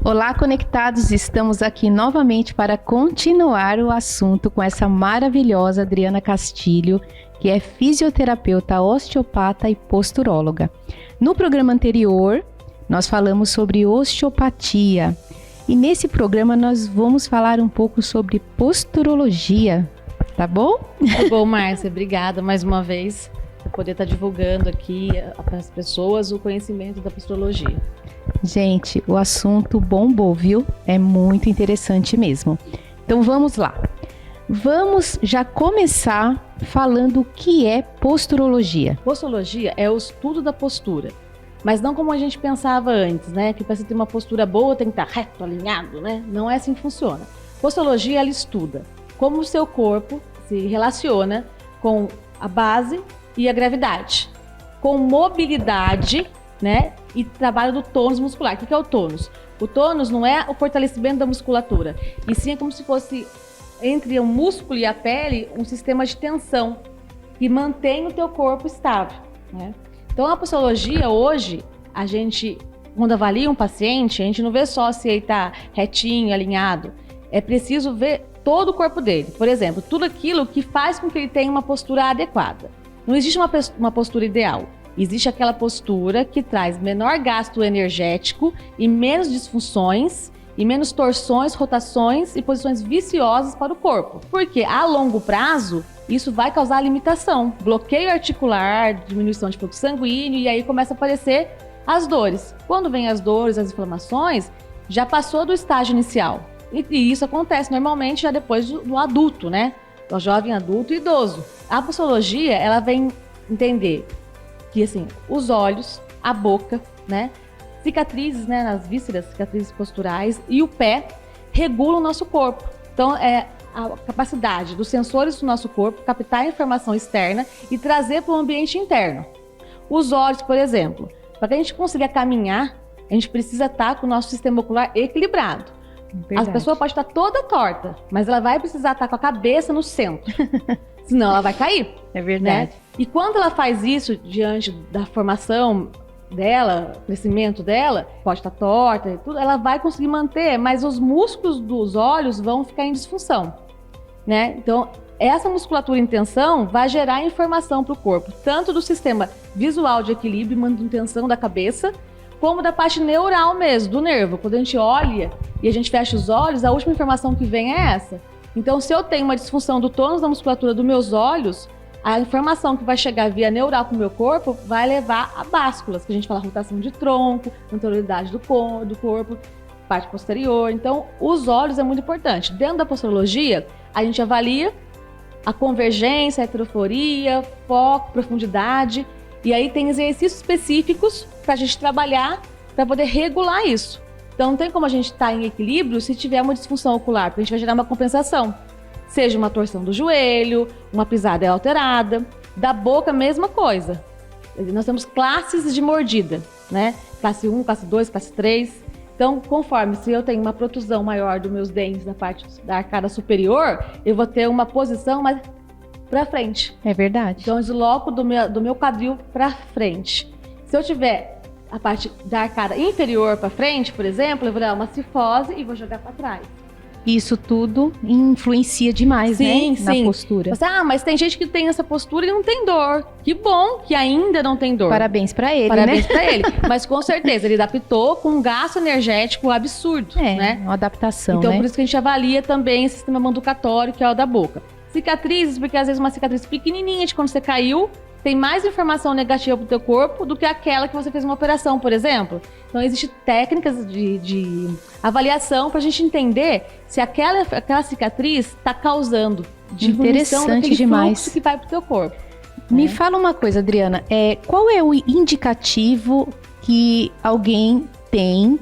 Olá, conectados! Estamos aqui novamente para continuar o assunto com essa maravilhosa Adriana Castilho, que é fisioterapeuta, osteopata e posturóloga. No programa anterior, nós falamos sobre osteopatia e nesse programa nós vamos falar um pouco sobre posturologia, tá bom? Tá bom, Márcia, obrigada mais uma vez por poder estar divulgando aqui para as pessoas o conhecimento da posturologia. Gente, o assunto bombou, viu? É muito interessante mesmo. Então vamos lá. Vamos já começar falando o que é posturologia. Posturologia é o estudo da postura, mas não como a gente pensava antes, né? Que para você ter uma postura boa tem que estar reto, alinhado, né? Não é assim que funciona. Posturologia, ela estuda como o seu corpo se relaciona com a base e a gravidade, com mobilidade, né? E trabalho do tônus muscular. O que é o tônus? O tônus não é o fortalecimento da musculatura, e sim é como se fosse entre o músculo e a pele um sistema de tensão que mantém o teu corpo estável, né? Então a posturologia hoje, a gente, quando avalia um paciente, a gente não vê só se ele está retinho, alinhado. É preciso ver todo o corpo dele. Por exemplo, tudo aquilo que faz com que ele tenha uma postura adequada. Não existe uma postura ideal. Existe aquela postura que traz menor gasto energético e menos disfunções e menos torções, rotações e posições viciosas para o corpo. Porque a longo prazo, isso vai causar limitação, bloqueio articular, diminuição de fluxo sanguíneo e aí começa a aparecer as dores. Quando vem as dores, as inflamações, já passou do estágio inicial. E isso acontece normalmente já depois do adulto, né? Do jovem adulto e idoso. A posturologia, ela vem entender que, assim, os olhos, a boca, né, cicatrizes, né, nas vísceras, cicatrizes posturais e o pé regulam o nosso corpo. Então, é a capacidade dos sensores do nosso corpo captar a informação externa e trazer para o ambiente interno. Os olhos, por exemplo, para que a gente consiga caminhar, a gente precisa estar com o nosso sistema ocular equilibrado. Verdade. A pessoa pode estar toda torta, mas ela vai precisar estar com a cabeça no centro. Senão ela vai cair. É verdade. Né? E quando ela faz isso diante da formação dela, crescimento dela, pode estar torta e tudo, ela vai conseguir manter, mas os músculos dos olhos vão ficar em disfunção, né? Então, essa musculatura em tensão vai gerar informação para o corpo, tanto do sistema visual de equilíbrio, manutenção da cabeça, como da parte neural mesmo, do nervo. Quando a gente olha e a gente fecha os olhos, a última informação que vem é essa. Então, se eu tenho uma disfunção do tônus da musculatura dos meus olhos, a informação que vai chegar via neural para o meu corpo vai levar a básculas, que a gente fala rotação de tronco, anterioridade do corpo, parte posterior. Então, os olhos é muito importante. Dentro da posturologia, a gente avalia a convergência, a heteroforia, foco, profundidade, e aí tem exercícios específicos para a gente trabalhar para poder regular isso. Então, não tem como a gente estar em equilíbrio se tiver uma disfunção ocular, porque a gente vai gerar uma compensação. Seja uma torção do joelho, uma pisada alterada. Da boca, mesma coisa. Nós temos classes de mordida, né? Classe 1, classe 2, classe 3. Então, conforme, se eu tenho uma protusão maior dos meus dentes na parte da arcada superior, eu vou ter uma posição mais para frente. É verdade. Então, eu desloco do meu quadril para frente. Se eu tiver a parte da arcada inferior para frente, por exemplo, eu vou dar uma cifose e vou jogar para trás. Isso tudo influencia demais, sim, né? Na postura. Mas tem gente que tem essa postura e não tem dor. Que bom que ainda não tem dor. Parabéns pra ele, Parabéns né? pra ele. Mas com certeza, ele adaptou com um gasto energético absurdo, né? Uma adaptação, então, né? por isso que a gente avalia também esse sistema manducatório, que é o da boca. Cicatrizes, porque às vezes uma cicatriz pequenininha de quando você caiu, tem mais informação negativa pro teu corpo do que aquela que você fez uma operação, por exemplo. Então, existem técnicas de avaliação para a gente entender se aquela cicatriz está causando diminuição daquele fluxo que vai pro teu corpo. Me fala uma coisa, Adriana, qual é o indicativo que alguém tem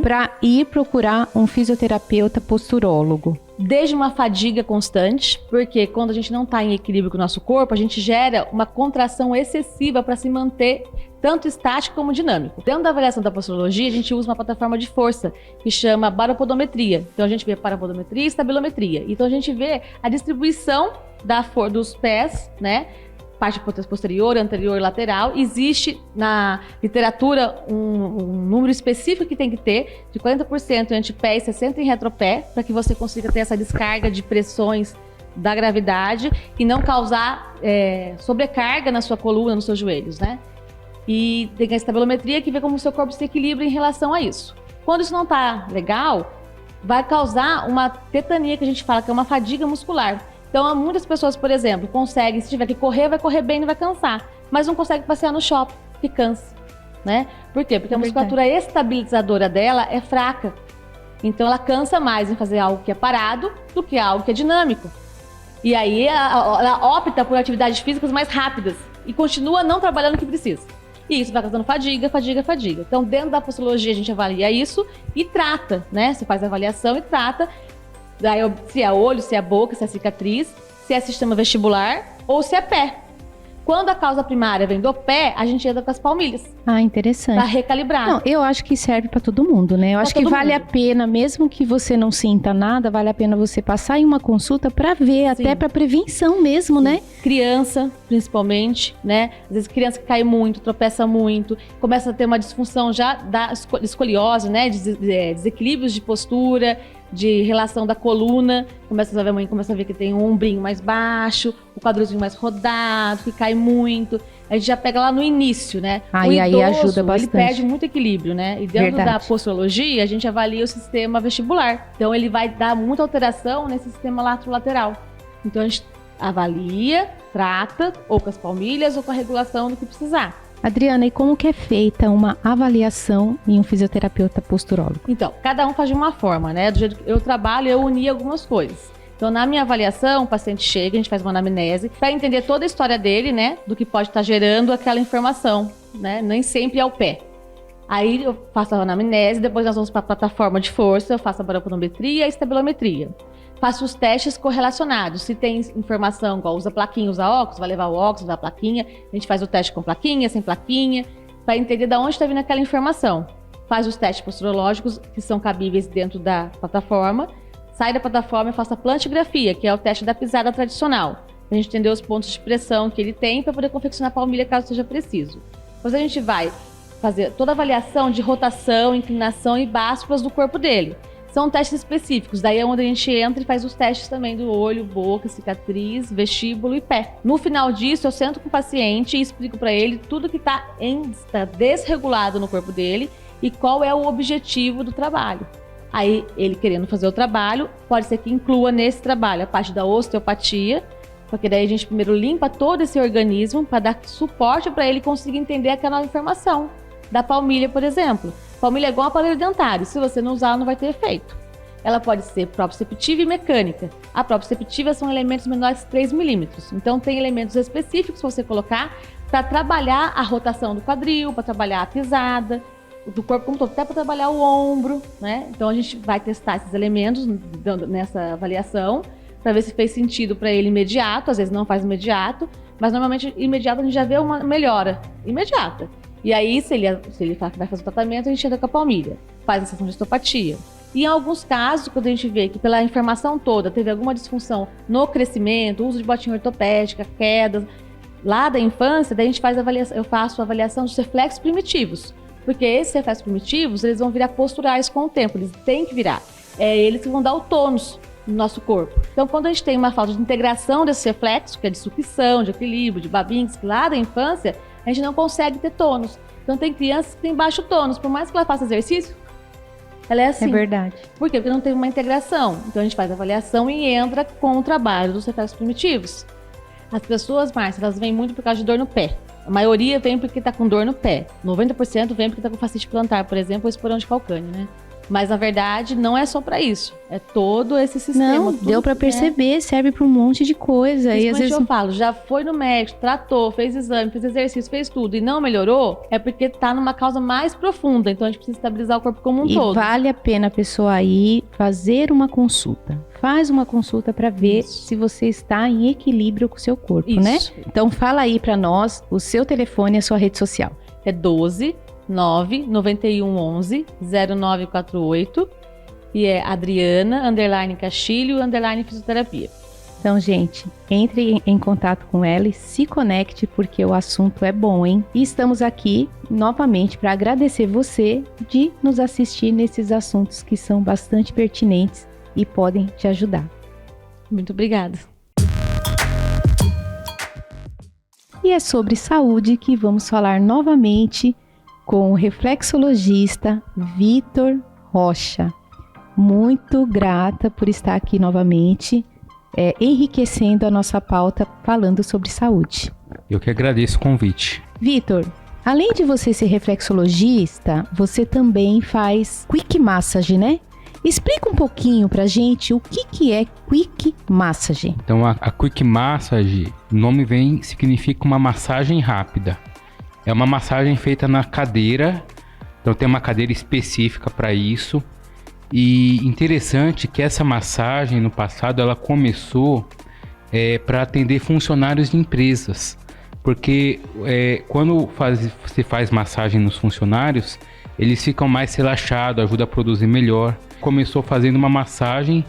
para ir procurar um fisioterapeuta posturólogo? Desde uma fadiga constante, porque quando a gente não está em equilíbrio com o nosso corpo, a gente gera uma contração excessiva para se manter tanto estático como dinâmico. Dentro da avaliação da posturologia, a gente usa uma plataforma de força que chama baropodometria. Então a gente vê parapodometria e estabilometria. Então a gente vê a distribuição dos pés, né, parte posterior, anterior, lateral. Existe na literatura um número específico que tem que ter, de 40% em antepé e 60% em retropé, para que você consiga ter essa descarga de pressões da gravidade e não causar sobrecarga na sua coluna, nos seus joelhos, né? E tem a estabilometria, que vê como o seu corpo se equilibra em relação a isso. Quando isso não está legal, vai causar uma tetania, que a gente fala que é uma fadiga muscular. Então, muitas pessoas, por exemplo, conseguem, se tiver que correr, vai correr bem, não vai cansar. Mas não consegue passear no shopping, que cansa, né? Por quê? Porque a musculatura estabilizadora dela é fraca. Então, ela cansa mais em fazer algo que é parado do que algo que é dinâmico. E aí, ela opta por atividades físicas mais rápidas e continua não trabalhando o que precisa. E isso vai causando fadiga. Então, dentro da posturologia, a gente avalia isso e trata, né? Você faz a avaliação e trata. Daí, se é olho, se é boca, se é cicatriz, se é sistema vestibular ou se é pé. Quando a causa primária vem do pé, a gente entra com as palmilhas. Ah, interessante. Pra recalibrar. Não, eu acho que serve pra todo mundo, né? Eu acho que vale a pena, mesmo que você não sinta nada, vale a pena você passar em uma consulta pra ver, até pra prevenção mesmo, né? Criança, principalmente, né? Às vezes criança que cai muito, tropeça muito, começa a ter uma disfunção já da escoliose, né? Desequilíbrios de postura, de relação da coluna, começa a ver que tem um ombrinho mais baixo, o quadrilzinho mais rodado, que cai muito. A gente já pega lá no início, né? O idoso, aí ajuda bastante. Ele perde muito equilíbrio, né? E dentro da posturologia, a gente avalia o sistema vestibular. Então, ele vai dar muita alteração nesse sistema lateral. Então, a gente avalia, trata, ou com as palmilhas, ou com a regulação do que precisar. Adriana, e como que é feita uma avaliação em um fisioterapeuta posturólogo? Então, cada um faz de uma forma, né? Do jeito que eu trabalho, eu uni algumas coisas. Então, na minha avaliação, o paciente chega, a gente faz uma anamnese para entender toda a história dele, né? Do que pode estar gerando aquela informação, né? Nem sempre é o pé. Aí eu faço a anamnese, depois nós vamos para a plataforma de força, eu faço a baroponometria e a estabilometria. Faço os testes correlacionados. Se tem informação, igual usa plaquinha, usa óculos, vai levar o óculos, usa a plaquinha. A gente faz o teste com plaquinha, sem plaquinha, para entender de onde está vindo aquela informação. Faz os testes posturológicos, que são cabíveis dentro da plataforma. Sai da plataforma e faço a plantigrafia, que é o teste da pisada tradicional. A gente entender os pontos de pressão que ele tem para poder confeccionar a palmilha caso seja preciso. Depois a gente vai fazer toda a avaliação de rotação, inclinação e básculas do corpo dele. São testes específicos, daí é onde a gente entra e faz os testes também do olho, boca, cicatriz, vestíbulo e pé. No final disso, eu sento com o paciente e explico para ele tudo que está desregulado no corpo dele e qual é o objetivo do trabalho. Aí, ele querendo fazer o trabalho, pode ser que inclua nesse trabalho a parte da osteopatia, porque daí a gente primeiro limpa todo esse organismo para dar suporte para ele conseguir entender aquela informação. Da palmilha, por exemplo. Palmilha é igual um aparelho dentário. Se você não usar, ela não vai ter efeito. Ela pode ser proprioceptiva e mecânica. A proprioceptiva são elementos menores de 3 milímetros. Então, tem elementos específicos para você colocar para trabalhar a rotação do quadril, para trabalhar a pisada, do corpo como todo, até para trabalhar o ombro, né? Então, a gente vai testar esses elementos nessa avaliação para ver se fez sentido para ele imediato. Às vezes não faz imediato, mas normalmente imediato a gente já vê uma melhora imediata. E aí, se ele fala que vai fazer o tratamento, a gente entra com a palmilha, faz a sessão de osteopatia. E em alguns casos, quando a gente vê que pela informação toda teve alguma disfunção no crescimento, uso de botinha ortopédica, quedas, lá da infância, daí a gente faz eu faço a avaliação dos reflexos primitivos. Porque esses reflexos primitivos, eles vão virar posturais com o tempo, eles têm que virar. Eles que vão dar o tônus no nosso corpo. Então, quando a gente tem uma falta de integração desse reflexo, que é de sucção, de equilíbrio, de Babinski, lá da infância, a gente não consegue ter tônus. Então, tem crianças que têm baixo tônus. Por mais que ela faça exercício, ela é assim. É verdade. Por quê? Porque não tem uma integração. Então, a gente faz a avaliação e entra com o trabalho dos reflexos primitivos. As pessoas, Márcia, elas vêm muito por causa de dor no pé. A maioria vem porque está com dor no pé. 90% vem porque está com fascite plantar, por exemplo, ou esporão de calcâneo, né? Mas, na verdade, não é só para isso. É todo esse sistema. Não, deu para perceber, serve para um monte de coisa. E às vezes eu falo, já foi no médico, tratou, fez exame, fez exercício, fez tudo e não melhorou, é porque tá numa causa mais profunda. Então, a gente precisa estabilizar o corpo como um todo. E vale a pena a pessoa ir fazer uma consulta. Faz uma consulta para ver se você está em equilíbrio com o seu corpo, né? Então, fala aí para nós o seu telefone e a sua rede social. É 12 991 11 0948 e é Adriana _Castilho _ fisioterapia. Então, gente, entre em contato com ela e se conecte, porque o assunto é bom, hein? E estamos aqui novamente para agradecer você de nos assistir nesses assuntos que são bastante pertinentes e podem te ajudar. Muito obrigada. E é sobre saúde que vamos falar novamente com o reflexologista Vitor Rocha. Muito grata por estar aqui novamente, enriquecendo a nossa pauta falando sobre saúde. Eu que agradeço o convite. Vitor, além de você ser reflexologista, você também faz Quick Massage, né? Explica um pouquinho pra gente o que é Quick Massage. Então a Quick Massage, o nome significa uma massagem rápida. É uma massagem feita na cadeira, então tem uma cadeira específica para isso. E interessante que essa massagem no passado ela começou para atender funcionários de empresas. Porque quando você faz massagem nos funcionários, eles ficam mais relaxados, ajuda a produzir melhor. Começou fazendo uma massagem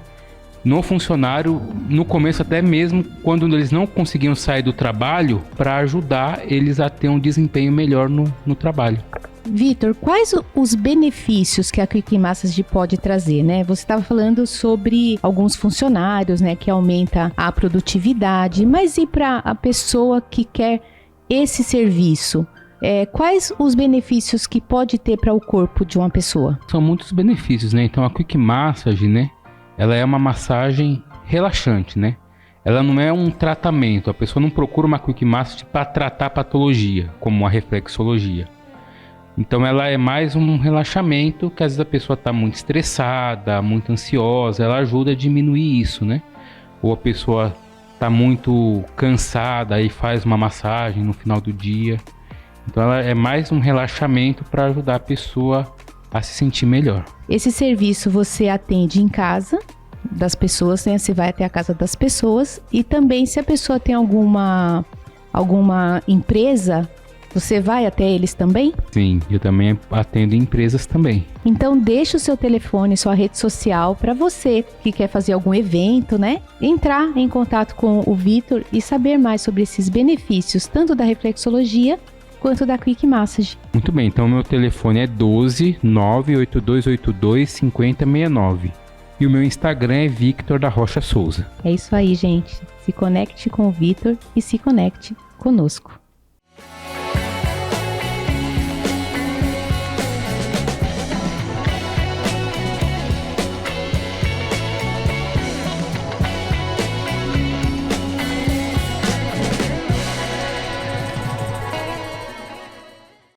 no funcionário, no começo até mesmo quando eles não conseguiam sair do trabalho, para ajudar eles a ter um desempenho melhor no trabalho. Vitor, quais os benefícios que a Quick Massage pode trazer, né? Você estava falando sobre alguns funcionários, né, que aumenta a produtividade, mas e para a pessoa que quer esse serviço? Quais os benefícios que pode ter para o corpo de uma pessoa? São muitos benefícios, né? Então a Quick Massage, né, ela é uma massagem relaxante, né? Ela não é um tratamento, a pessoa não procura uma Quick Massage para tratar patologia, como a reflexologia. Então ela é mais um relaxamento, que às vezes a pessoa está muito estressada, muito ansiosa, ela ajuda a diminuir isso, né? Ou a pessoa está muito cansada e faz uma massagem no final do dia. Então ela é mais um relaxamento para ajudar a pessoa a se sentir melhor. Esse serviço você atende em casa das pessoas, né? Você vai até a casa das pessoas, e também se a pessoa tem alguma empresa, você vai até eles também? Sim, eu também atendo empresas também. Então deixa o seu telefone, sua rede social para você que quer fazer algum evento, né? Entrar em contato com o Vitor e saber mais sobre esses benefícios, tanto da reflexologia quanto da Quick Massage. Muito bem, então meu telefone é 12 98282 5069 e o meu Instagram é Victor da Rocha Souza. É isso aí, gente. Se conecte com o Vitor e se conecte conosco.